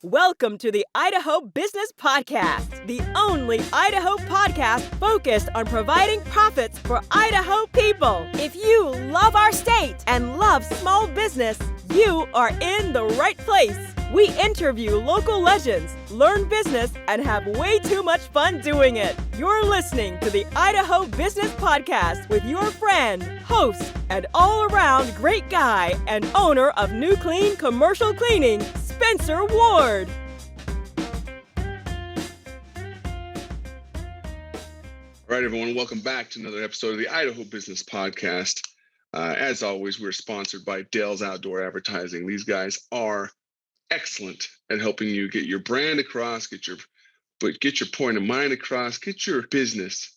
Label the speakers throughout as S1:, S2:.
S1: Welcome to the Idaho Business Podcast, the only Idaho podcast focused on providing profits for Idaho people. If you love our state and love small business, you are in the right place. We interview local legends, learn business, and have way too much fun doing it. You're listening to the Idaho Business Podcast with your friend, host, and all-around great guy and owner of New Clean Commercial Cleaning, Spencer Ward.
S2: All right, everyone, welcome back to another episode of the Idaho Business Podcast. As always, we're sponsored by Dale's Outdoor Advertising. These guys are excellent at helping you get your brand across, get your point of mind across, get your business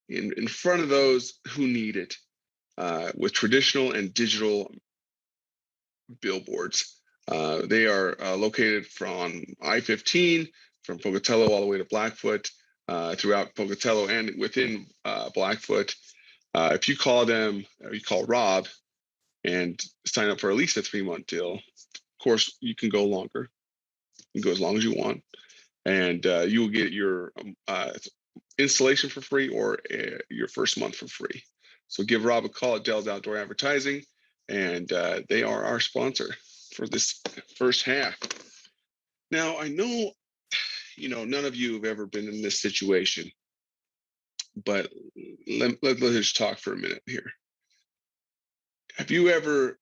S2: in front of those who need it with traditional and digital billboards. They are located from I-15, from Pocatello all the way to Blackfoot, throughout Pocatello and within Blackfoot. If you call them, or you call Rob and sign up for at least a 3-month deal, of course, you can go longer. You can go as long as you want. And you will get your installation for free or your first month for free. So give Rob a call at Dell's Outdoor Advertising, and they are our sponsor for this first half. Now, I know, none of you have ever been in this situation, but let's just talk for a minute here. Have you ever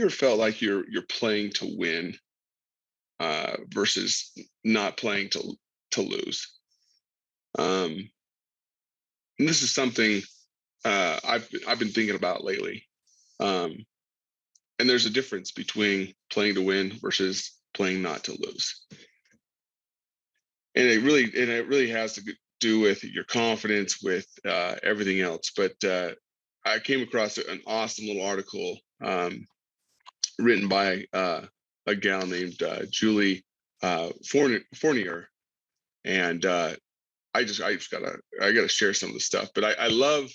S2: felt like you're playing to win versus not playing to lose? And this is something I've been thinking about lately. And there's a difference between playing to win versus playing not to lose. And it really has to do with your confidence, with everything else. But I came across an awesome little article written by a gal named Julie Fournier, and I gotta share some of the stuff. But I love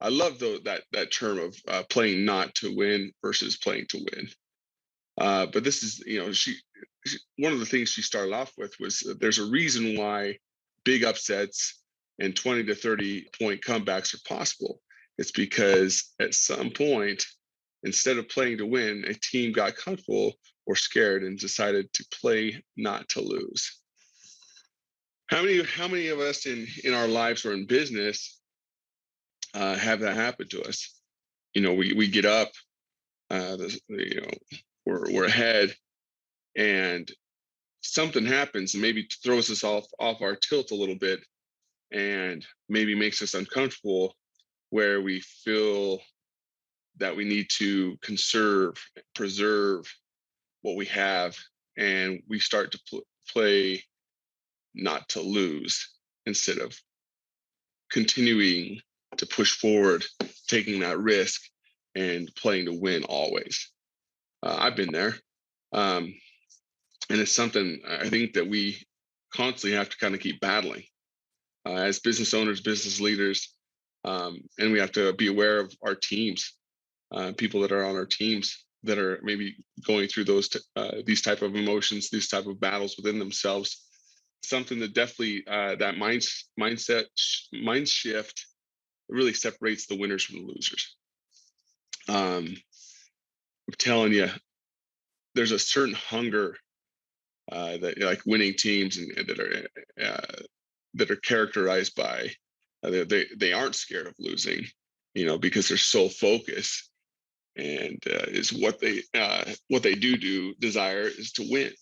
S2: that term of playing not to win versus playing to win. But this is, she one of the things she started off with was there's a reason why big upsets and 20 to 30 point comebacks are possible. It's because at some point, instead of playing to win, a team got comfortable or scared and decided to play not to lose. How many of us in our lives or in business have that happen to us? We get up, we're ahead, and something happens and maybe throws us off our tilt a little bit, and maybe makes us uncomfortable, where we feel that we need to preserve what we have, and we start to play not to lose instead of continuing to push forward, taking that risk and playing to win always. I've been there. And it's something I think that we constantly have to kind of keep battling as business owners, business leaders. And we have to be aware of our teams, people that are on our teams that are maybe going through these type of emotions, these type of battles within themselves. Something that definitely that mind shift really separates the winners from the losers. I'm telling you, there's a certain hunger that, like, winning teams and that are characterized by they aren't scared of losing, because they're so focused, and is what they desire is to win.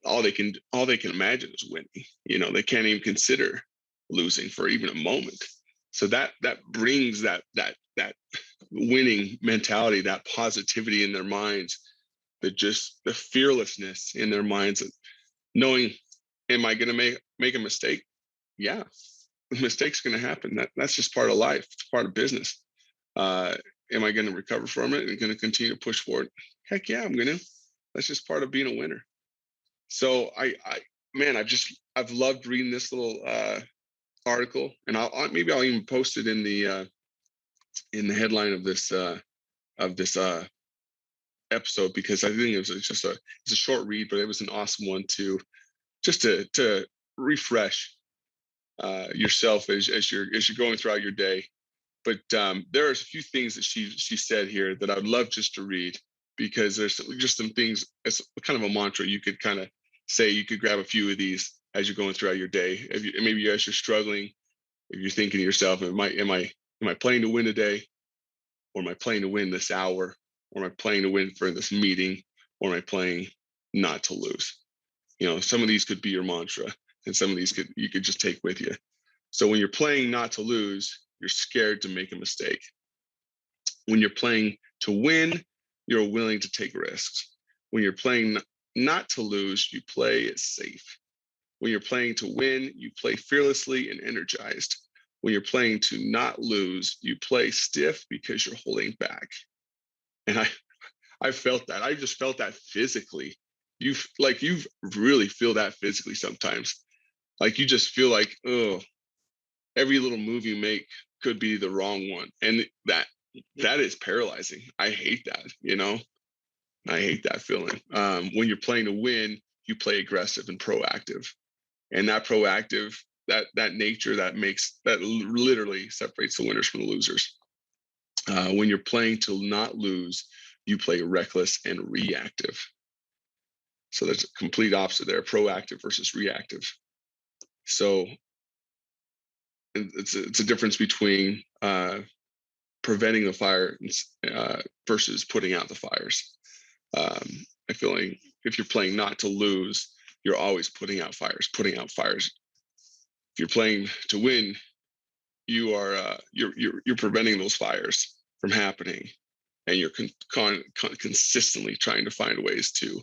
S2: All they can imagine is winning. They can't even consider losing for even a moment. So that brings that winning mentality, that positivity in their minds, the fearlessness in their minds, of knowing, am I going to make a mistake? Yeah, mistakes are going to happen. That's just part of life. It's part of business. Am I going to recover from it and going to continue to push forward? Heck yeah, I'm going to. That's just part of being a winner. So I've loved reading this little article, and I'll even post it in the headline of this episode because I think it was just it's a short read, but it was an awesome one to just to refresh yourself as you're going throughout your day. But there are a few things that she said here that I would love just to read because there's just some things as kind of a mantra you could kind of say. You could grab a few of these as you're going throughout your day. If you, maybe as you're struggling, if you're thinking to yourself, am I playing to win today, or am I playing to win this hour, or am I playing to win for this meeting, or am I playing not to lose? You know, some of these could be your mantra, and some of these you could just take with you. So when you're playing not to lose, you're scared to make a mistake. When you're playing to win, you're willing to take risks. When you're playing not to lose, you play it safe. When you're playing to win, you play fearlessly and energized. When you're playing to not lose, you play stiff because you're holding back. And I felt that. I just felt that physically. You really feel that physically sometimes. Like you just feel like, oh, every little move you make could be the wrong one. And that is paralyzing. I hate that, you know? I hate that feeling. When you're playing to win, you play aggressive and proactive. And that proactive, that nature that literally separates the winners from the losers. When you're playing to not lose, you play reckless and reactive. So there's a complete opposite there, proactive versus reactive. So it's a difference between preventing the fire versus putting out the fires. I feel like if you're playing not to lose, you're always putting out fires. If you're playing to win, you are you're preventing those fires from happening, and you're consistently trying to find ways to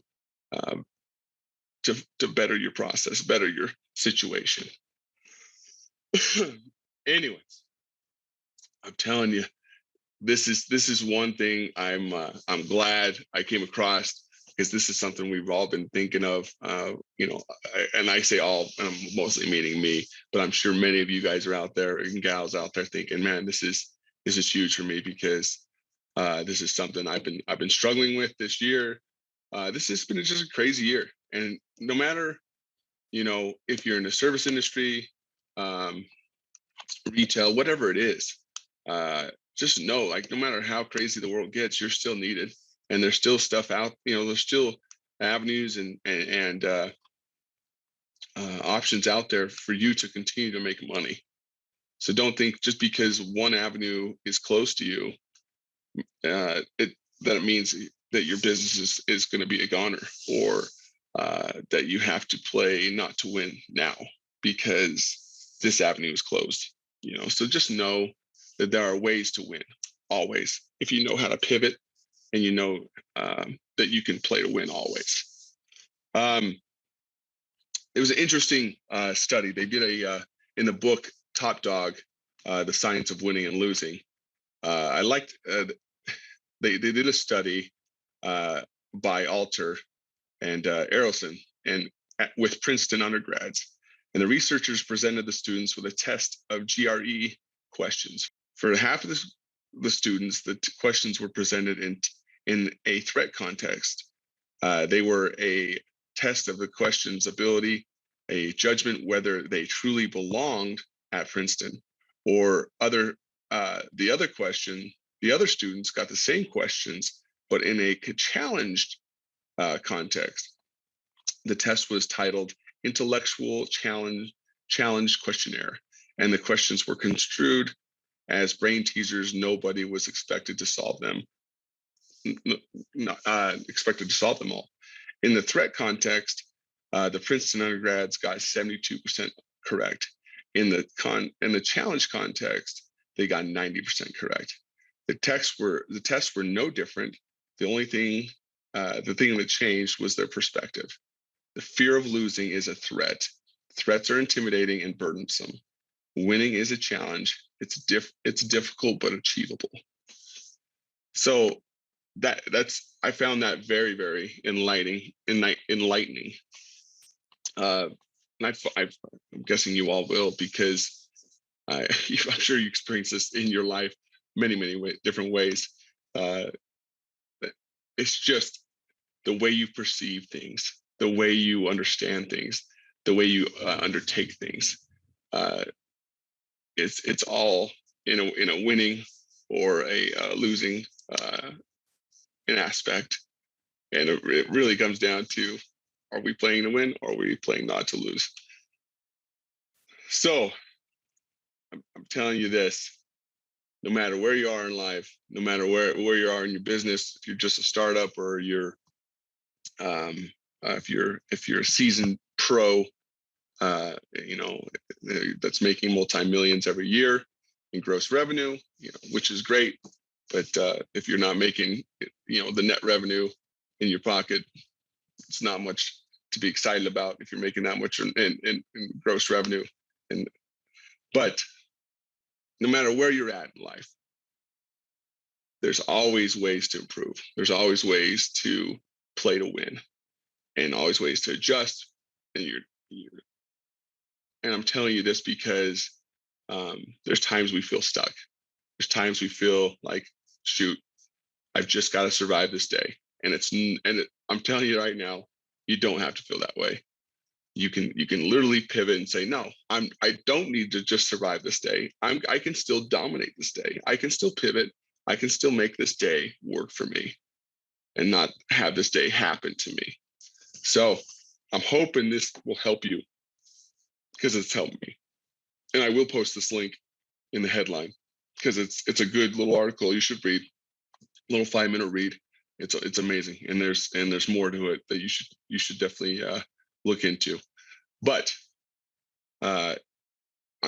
S2: better your process, better your situation. Anyways, I'm telling you, this is one thing I'm glad I came across, because this is something we've all been thinking of. You know, and I say all, and I'm mostly meaning me, but I'm sure many of you guys are out there and gals out there thinking, man, this is huge for me, because this is something I've been struggling with this year. This has been just a crazy year, and no matter, you know, if you're in the service industry, retail, whatever it is, just know, like, no matter how crazy the world gets, you're still needed, and there's still stuff out. You know, there's still avenues and options out there for you to continue to make money. So don't think just because one avenue is close to you, that it means that your business is going to be a goner, or that you have to play not to win now because this avenue is closed. You know, so just know that there are ways to win, always, if you know how to pivot, and you know that you can play to win always. It was an interesting study. They did in the book Top Dog, The Science of Winning and Losing. I liked, they did a study by Alter and Errolson and with Princeton undergrads. And the researchers presented the students with a test of GRE questions. For half of the students, the questions were presented in a threat context. They were a test of the question's ability, a judgment whether they truly belonged at Princeton, or the other students got the same questions, but in a challenged context. The test was titled Intellectual Challenge Questionnaire, and the questions were construed as brain teasers. Nobody was expected to solve them. Expected to solve them all. In the threat context, the Princeton undergrads got 72% correct. In the challenge context, they got 90% correct. The tests were no different. The only thing that changed was their perspective. The fear of losing is a threat. Threats are intimidating and burdensome. Winning is a challenge. It's difficult but achievable. So I found that very, very enlightening. And I'm guessing you all will, because I'm sure you experience this in your life many different ways. It's just the way you perceive things, the way you understand things, the way you undertake things. Uh, it's all in a winning or a losing an aspect, and it really comes down to: are we playing to win, or are we playing not to lose? So I'm telling you this: no matter where you are in life, no matter where you are in your business, if you're just a startup or you're if you're a seasoned pro, you know, that's making multi-millions every year in gross revenue, you know, which is great. But if you're not making, you know, the net revenue in your pocket, it's not much to be excited about if you're making that much in gross revenue. But no matter where you're at in life, there's always ways to improve. There's always ways to play to win, and always ways to adjust. And and I'm telling you this because there's times we feel stuck. There's times we feel like, shoot, I've just got to survive this day. And I'm telling you right now, you don't have to feel that way. You can literally pivot and say, no, I don't need to just survive this day. I can still dominate this day. I can still pivot. I can still make this day work for me and not have this day happen to me. So I'm hoping this will help you, because it's helped me. And I will post this link in the headline, because it's a good little article you should read, a little 5-minute read. It's amazing, and there's more to it that you should definitely look into. But on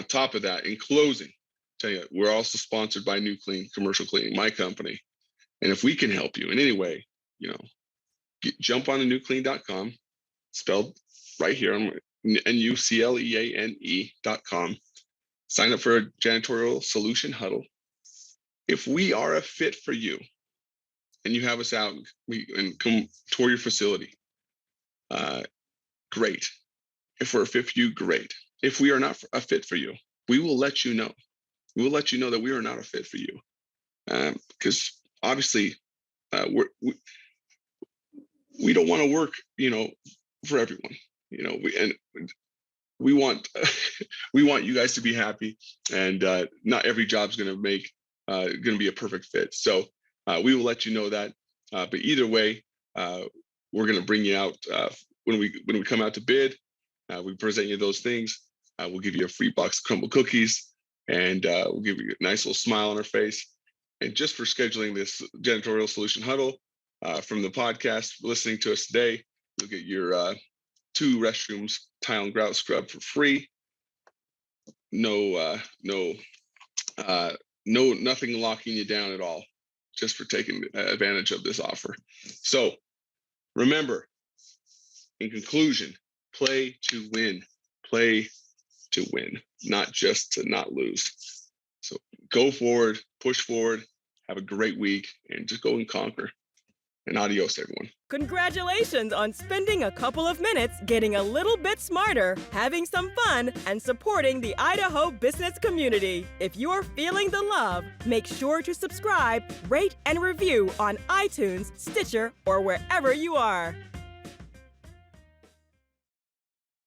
S2: top of that, in closing, tell you, we're also sponsored by New Clean Commercial Cleaning, my company. And if we can help you in any way, you know, jump on to newclean.com, spelled right here, NUCLEANE.com. Sign up for a janitorial solution huddle. If we are a fit for you, and you have us out and come tour your facility, great. If we're a fit for you, great. If we are not a fit for you, we will let you know. We will let you know that we are not a fit for you, because obviously we don't want to work, you know, for everyone. You know, we want we want you guys to be happy, and not every job's going to be a perfect fit. So we will let you know that. But either way, we're going to bring you out when we come out to bid. We present you those things. We'll give you a free box of crumble cookies, and we'll give you a nice little smile on our face. And just for scheduling this janitorial solution huddle from the podcast, listening to us today, you'll get your 2 restrooms tile and grout scrub for free. Nothing locking you down at all, just for taking advantage of this offer. So remember, in conclusion, play to win, not just to not lose. So go forward, push forward, have a great week, and just go and conquer. And adios, everyone.
S1: Congratulations on spending a couple of minutes getting a little bit smarter, having some fun, and supporting the Idaho business community. If you're feeling the love, make sure to subscribe, rate, and review on iTunes, Stitcher, or wherever you are.